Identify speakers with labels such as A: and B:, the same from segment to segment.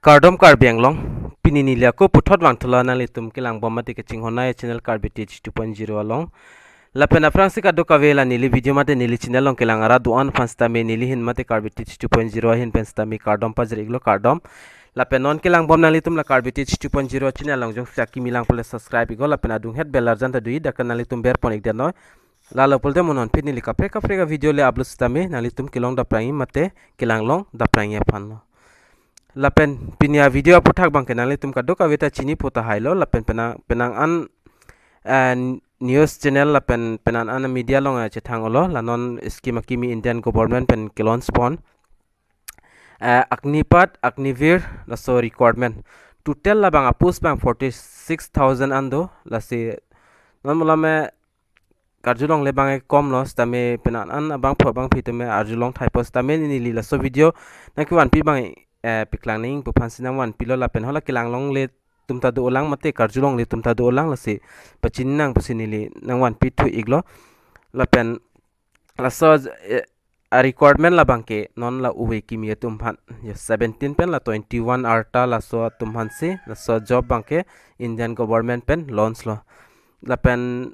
A: Kardom Karbi Anglong pinini liya ko puthot wang thula na litum kilang bomma te kaching honai channel Karbi TH 2.0 along lapen aprang sika do kavela nili video mate nili channel long kilang ara duan pansta me nili hin mate Karbi TH 2.0 hin pansta me Kardom pajri iglo Kardom lapen non kilang bom na litum la Karbi TH 2.0 channel long jong saki milang pole subscribe iglo lapen adung het bell arjan ta dui dakan na litum ber pon igder no lalo polte monon pit nili kapre kapre ga video le upload stame na litum kilong da prangi mate kilang long da prangi aphan no lapen pinia video aputhak bang kenale tum ka doka veta chini pota hailo lapen penang an news channel lapen penan an media long che thangolo lanon scheme kimi Indian government pen kilon spawn Agneepath Agneeveer la so recruitment total la bang apus bang 46,000 ando la se non mulame karjulong le bang kom los tame penan an bang pho bang pitame arjulong thai post tame ni li la so video nakwan pi bang PAKLANG ning pupan sinang wan pilo lapen hola kilang long le tumta do ulang mate karjulong le tumta do ulang lasi pachin nang pusini li nang wan pitu iglo lapen laso a requirement la bangke non la uwe kimi tumpan 17 pen la 21 arta laso tumhan se laso job bangke Indian government pen loans lo lapen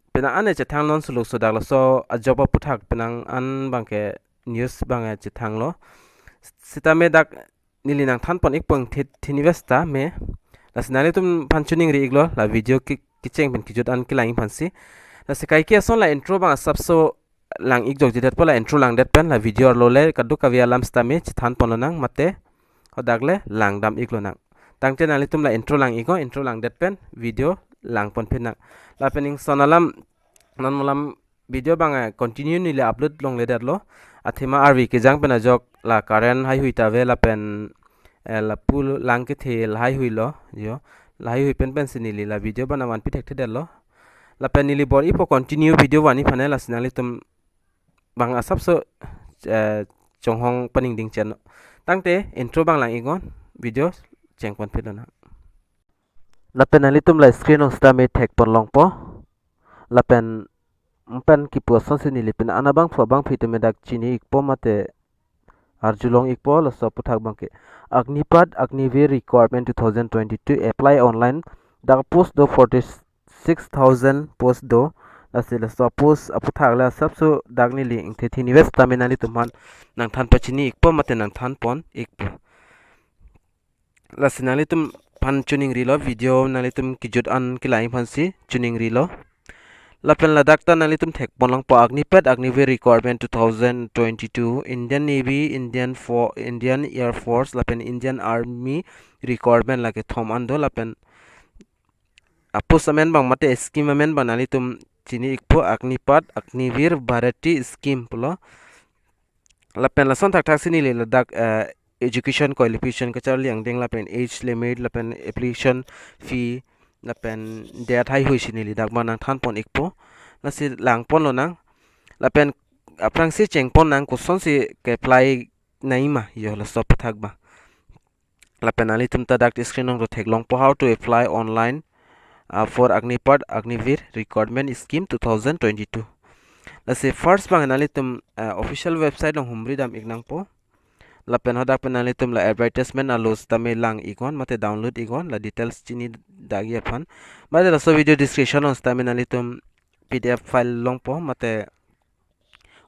A: pena ane che thang loans lo so dak laso a job puthak penang an bangke news bang che thang lo sita me dak nilinang than pon ik pong thinivesta me lasnali tum panchuning ri iglo la video kicheng pen kijut an kilang phansi la sekai ke son la intro bang sabso lang ik jok jidat pola intro lang det pen la video lo le kadu kavia lam sta me than pon nang mate hodagle lang dam iglo nang tangte nali tum la intro lang igo intro lang det pen video lang pon pen nang la pening sonalam non mulam video bang continue ni le upload long le dat lo athima arwi ke jang pena jok la karen hai hui ta ve la pen la pul lang ke thel hai hui lo yo la hai hui pen sinili la video bana wan pi thek thedel lo la pen nili bor ipo continue video wani phane la sinali tum bang asap so chonghong paning ding chen tangte intro bang lang igon video cheng pon phedona la pen ali tum la screen on sta me thek pon long po la pen pen ki poson sinili pen anabang pho bang phiteme dak chini ikpo mate Arjulong ikpo la so puthak bangke Agneepath AgniVeer requirement 2022 apply online da post do 46,000 post do la so post aputhak la sabso dagni li ingthe thini west taminali tuman nang than pachini ikpo mate nang than pon ikpo la sinali tum pan tuning rilo video nali tum kijut an kilai phansi tuning rilo lapen ladakh ta nali tum thek ponlang po Agneepath AgniVeer requirement 2022 Indian Navy Indian Air Force lapen Indian Army requirement lake thom ando lapen apus amen bang mate scheme amen banali tum chini ikpo Agneepath AgniVeer Bharati scheme pulo lapen lason thak thak sini le ladakh education qualification ka charli ang ding lapen age limit lapen application fee lapen det hai hui sinili dak manang than pon ikpo lasi lang pon lo nang lapen aprang si cheng pon nang kuson si ke apply naima yo la stop thak ba lapen ali tum ta dak screen ong ro thek long po how to apply online for Agneepath AgniVeer requirement scheme 2022 lasi first bang ali tum official website long humri dam ignang po lapen hodak penali tum la advertisement alos tame lang ikon mate download ikon la details chini dagi aphan mate la so video description on tame nali tum pdf file long po mate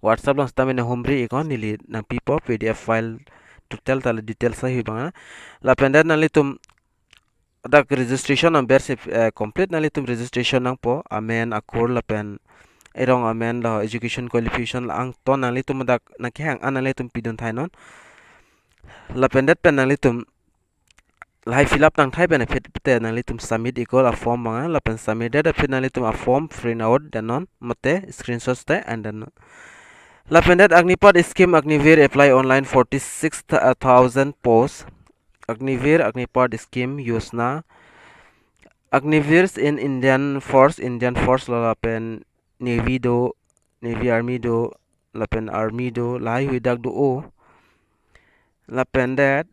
A: whatsapp long tame na homri ikon nili na pipo pdf file total tal details sa hibanga lapen dat nali tum dak registration on berse complete nali tum registration nang po amen akor lapen erong amen la education qualification la ang ton nali tum dak nakhang anali tum pidon thainon lapendet pen nang litum lai fill up nang thai benefit te nang litum submit equal a form manga lapen submit da fit nang litum a form print out danon mate screenshots te and then lapendet Agneepath scheme AgniVeer apply online 46,000 posts Agneepath scheme yosna AgniVeers in Indian Force lapen Navy Army do lapen Army do lai widak do o lapen that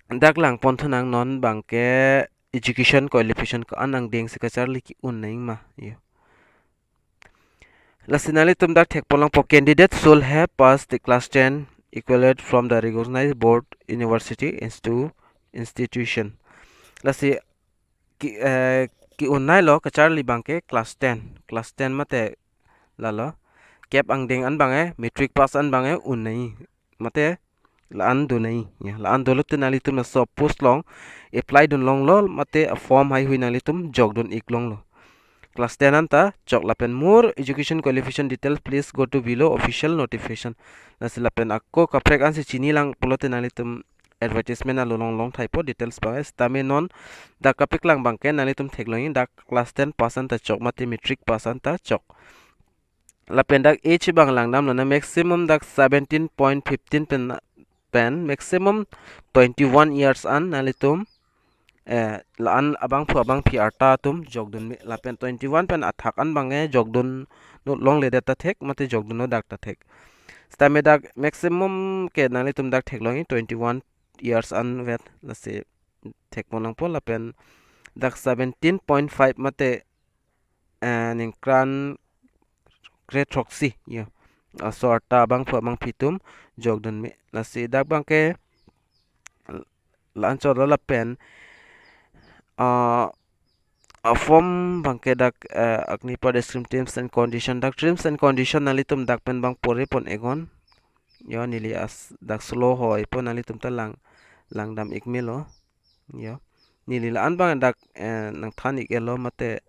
A: dak lang pon thonang non bangke education qualification ko anang ding se kachar liki unning ma yo lasinali tum dak thek polang po candidate should have passed the class 10 equivalent from the recognized board university institute institution lasi ki unnai lo kachar li bangke class 10 mate lalo kep ang ding an bange metric pass an bange unnai mate la an do nai ya la an do lut na li tum so post long apply dun long lo mate a form hai hui na li tum jog dun ik long lo class 10 anta chok lapen more education qualification details please go to below official notification nasi lapen akko kaprek an si chini lang pulote na li tum advertisement alo long long type details bange stame non da kapik lang bangke na li tum theklong da class 10 pass anta chok mate metric pass anta chok lapen dak age bang lang dam na maximum dak 17.15 pen maximum 21 years an nalitum la an abang phu abang pi arta tum jogdun la pen 21 pen athak an bange jogdun no long le data thek mate jogdun no dak ta thek stame dak maximum ke nalitum dak thek longi 21 years an vet la se thek monang po la pen dak 17.5 mate ning kran grade proxy yo so arta abang phu abang pitum jogdun me la se dak bangke lan chor la pen a form bangke dak Agneepath descriptive terms and condition dak terms and condition nalitum dak pen bang pore pon egon yo nili as dak slow hoi pon nalitum ta lang dam ikmelo yo nili la an bang dak nang than ik elo mate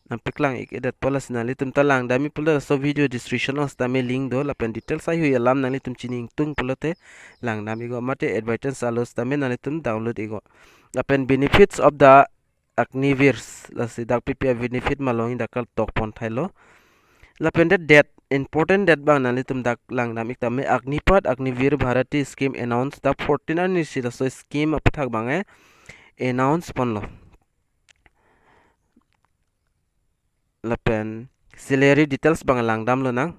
A: nang piklang ik edat polas nalitum ta lang dami pula so video description os tame link do la pen details ai hui alam nalitum chining tung pulote lang dam igo mate advertise alos tame nalitum download igo la pen benefits of the AgniVeer la si dak ppr benefit malong dakal tok pon thailo la pen that important that bang nalitum dak lang dam ik tame Agneepath AgniVeer bharati scheme announce the 14 ani si so scheme apthak bange announce ponlo la pen salary details bang lang dam lo nang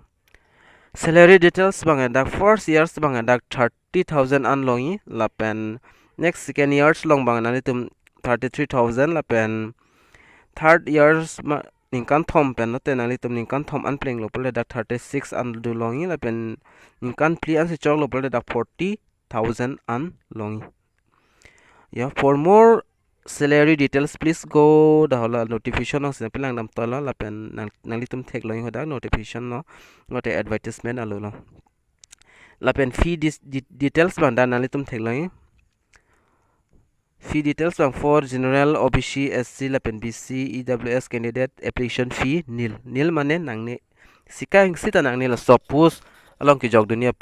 A: salary details bang dak first years bang dak 30,000 an longi la pen next second years long bang nalitum 33,000 la pen third years ma ningkan thom pen note nalitum ningkan thom an pleng lo pole dak 36 an du longi la pen ningkan pli an se chok lo pole dak 40,000 an longi yeah for more salary details please go the hola notification of simple lang dam tola la pen nalitum thek longi hoda notification no ngote advertisement alo lo la pen fee details bang da nalitum thek longi fee details bang for general OBC SC la pen BC EWS candidate application fee nil mane nangne sikang sita nangne la suppose along ki jog dunia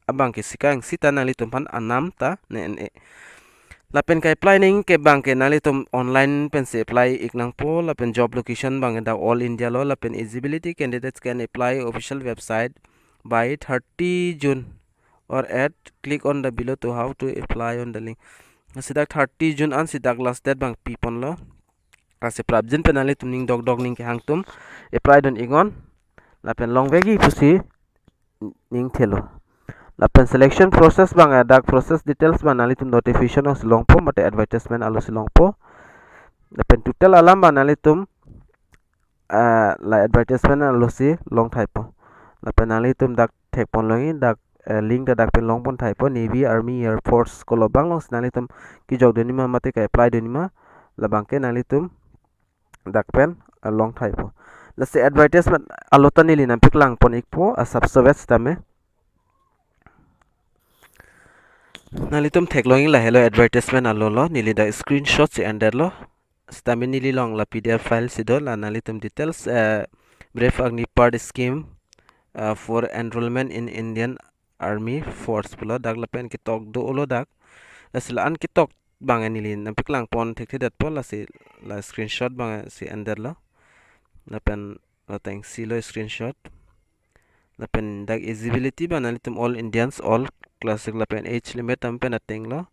A: abang ki sikang sita nalitum pan anam ta ne la pen kai apply ning ke bang ke nalitum online pen se apply iknang po la pen job location bang da all India lo la pen eligibility candidates can apply official website by 30 June or at click on the below to how to apply on the link sidak 30 June an sidak last date bang pipon lo ase prabjin penali tumning dog ning ke hangtum apply don igon la pen long vegi pusi ning thelo la pen selection process bang dak process details bang nali tum notification os long po mate advertisement alo silong po la pen total alam bang nali tum la advertisement alo si long type po la pen nali tum dak thek pon longi dak link da dak pen long pon type Navy Army Air Force kolo bang long nalitum ki jog denima mate ka apply denima la bangke nalitum dak pen long type la se advertisement alota nili nam piklang pon ikpo a subsovets tame nalitum theklong la hello advertisement alolo nili da screenshot se ender lo stame nili long la PDF file sido la nalitum details brief Agneepath scheme for enrollment in Indian Army Force pulo dak la pen kitok do ulo dak la sila an kitok bang anili na piklang pon thek that po la si la screenshot bang si ender lo la pen la thank si lo screenshot la pen dak eligibility bang nalitum all Indians all classic la pen age limit am pen ateng lo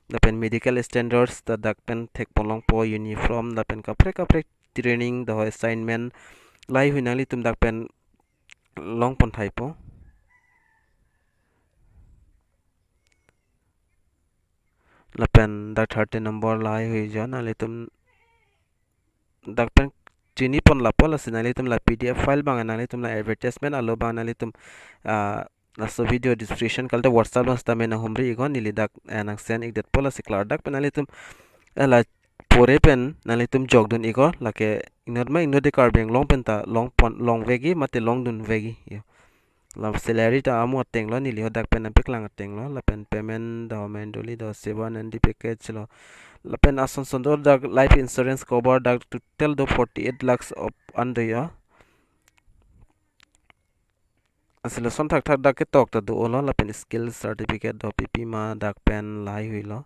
A: la pen medical standards da dak pen thek polong po uniform la pen kapre training the assignment lai hunali tum dak pen long pon thai po la pen dak 30 number lai hui jon ali tum dak pen chini pon la po la sinali tum la PDF file bang anali tum la advertisement alo bang anali tum laso video description kalte WhatsApp nos tame na humri igon nili dak nang sen igdet pola siklar dak penalitum la pore pen nalitum jogdun igo lake inode karbeng long penta long pon long vegi mate long dun vegi yo la salary ta amu ateng lo nili hodak pen paklang ateng lo la pen payment da mandoli da 7 and package lo la pen ason sondor dak life insurance cover dak total do 48 lakhs of under ya asile son thak thak dak ke tok ta do lo la pen skill certificate do pp ma dak pen lai hui lo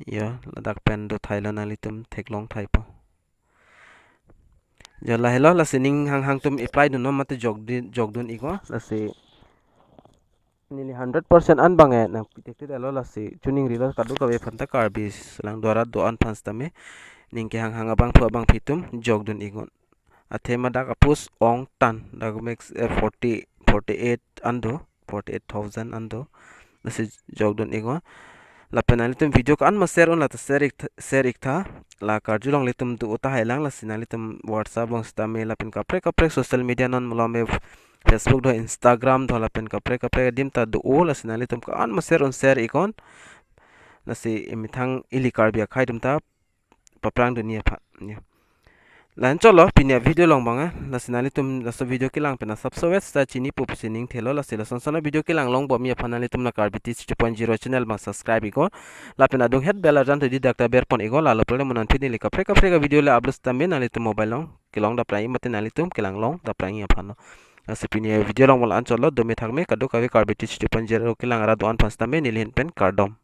A: ya la dak pen do thailand alitum theklong thaipo ya la hello la sining hang hang tum apply no mate jogdun iko la se nili 100% an bange na pitekte dalo la se tuning rilo kadu ka be phanta Karbi lang dwara do an phans tame ningke hang hang abang phu abang phitum jogdun igon athema dak apus ong tan dak makes 48 ando 48000 ando la se jogdun igon la penali tum video kan ma share on la ta share ik tha la karjulong le tum tu uta hailang la sinali tum whatsapp long sta me la pen kapre social media non mula me facebook do instagram do la pen kapre dim ta do la sinali tum kan ma share on share ikon la si imithang ili karbia khai dum ta paprang dunia pha lan cholo pinya video long banga la sinali tum la so video kilang pena subscribe sta chini pop sining thelo la sila son sona video kilang long bom ya phanali tum na karbiti 3.0 channel ma subscribe iko la pena dung head bell jan di dakta ber pon iko la lo pele munan pini lika freka video la upload tambe nali tum mobile long kilong da prai mate nali tum kilang long da prai ya phano la pinya video long wal an cholo do me thakme kadu kavi karbiti 3.0 kilang ara do an phas tambe nilhin pen Kardom